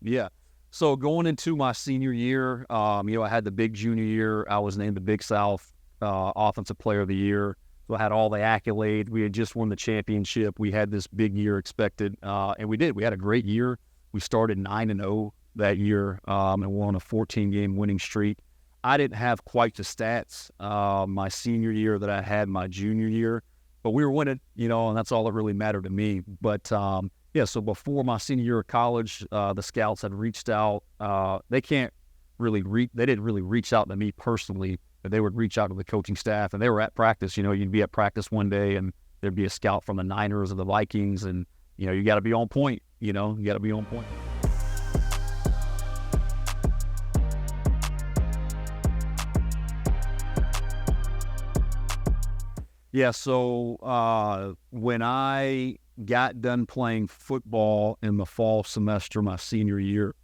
Yeah. So going into my senior year, I had the big junior year. I was named the Big South Offensive Player of the Year. So I had all the accolades. We had just won the championship. We had this big year expected, and we did. We had a great year. We started 9-0 that year, and we're on a 14-game winning streak. I didn't have quite the stats my senior year that I had my junior year, but we were winning, and that's all that really mattered to me. But so before my senior year of college, the scouts had reached out. They didn't really reach out to me personally, but they would reach out to the coaching staff, and they were at practice. You'd be at practice one day, and there'd be a scout from the Niners or the Vikings, and you got to be on point. You got to be on point. Yeah, so when I got done playing football in the fall semester my senior year,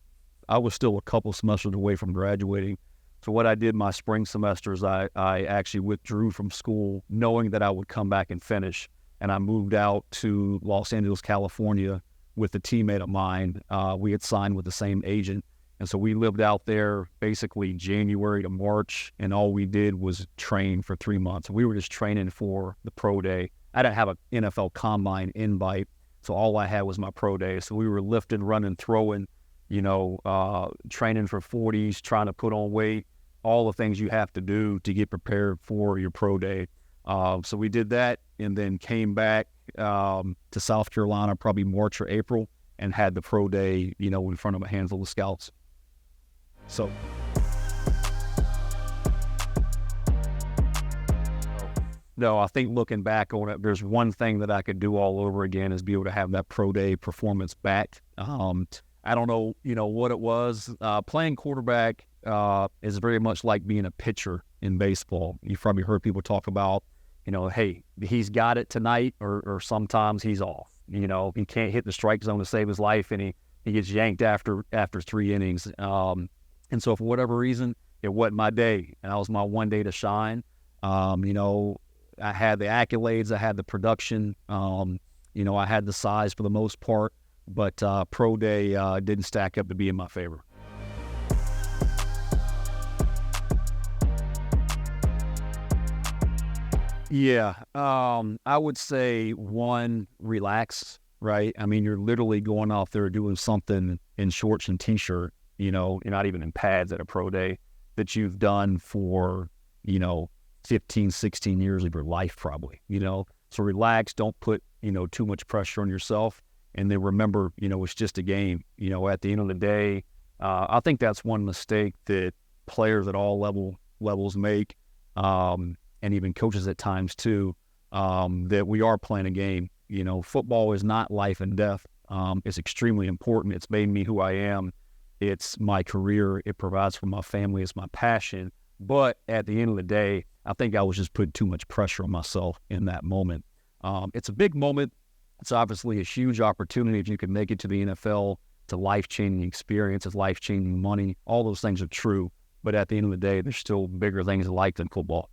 I was still a couple semesters away from graduating. So what I did my spring semesters, I actually withdrew from school knowing that I would come back and finish. And I moved out to Los Angeles, California with a teammate of mine. We had signed with the same agent. And so we lived out there basically January to March, and all we did was train for 3 months. We were just training for the pro day. I didn't have an NFL combine invite, so all I had was my pro day. So we were lifting, running, throwing, training for 40s, trying to put on weight, all the things you have to do to get prepared for your pro day. So we did that and then came back to South Carolina probably March or April and had the pro day, in front of a handful of scouts. So, no, I think looking back on it, there's one thing that I could do all over again is be able to have that pro day performance back. I don't know, what it was. Playing quarterback is very much like being a pitcher in baseball. You've probably heard people talk about, hey, he's got it tonight, or sometimes he's off. He can't hit the strike zone to save his life, and he gets yanked after 3 innings. And so for whatever reason, it wasn't my day. And that was my one day to shine. I had the accolades, I had the production, I had the size for the most part, but pro day didn't stack up to be in my favor. Yeah, I would say one, relax, right? I mean, you're literally going out there doing something in shorts and t-shirt, you're not even in pads at a pro day that you've done for, 15, 16 years of your life probably, So relax, don't put, too much pressure on yourself. And then remember, it's just a game. At the end of the day, I think that's one mistake that players at all levels make, and even coaches at times too, that we are playing a game. Football is not life and death. It's extremely important. It's made me who I am. It's my career. It provides for my family. It's my passion. But at the end of the day, I think I was just putting too much pressure on myself in that moment. It's a big moment. It's obviously a huge opportunity if you can make it to the NFL. It's a life-changing experience. It's life-changing money. All those things are true. But at the end of the day, there's still bigger things in life than football.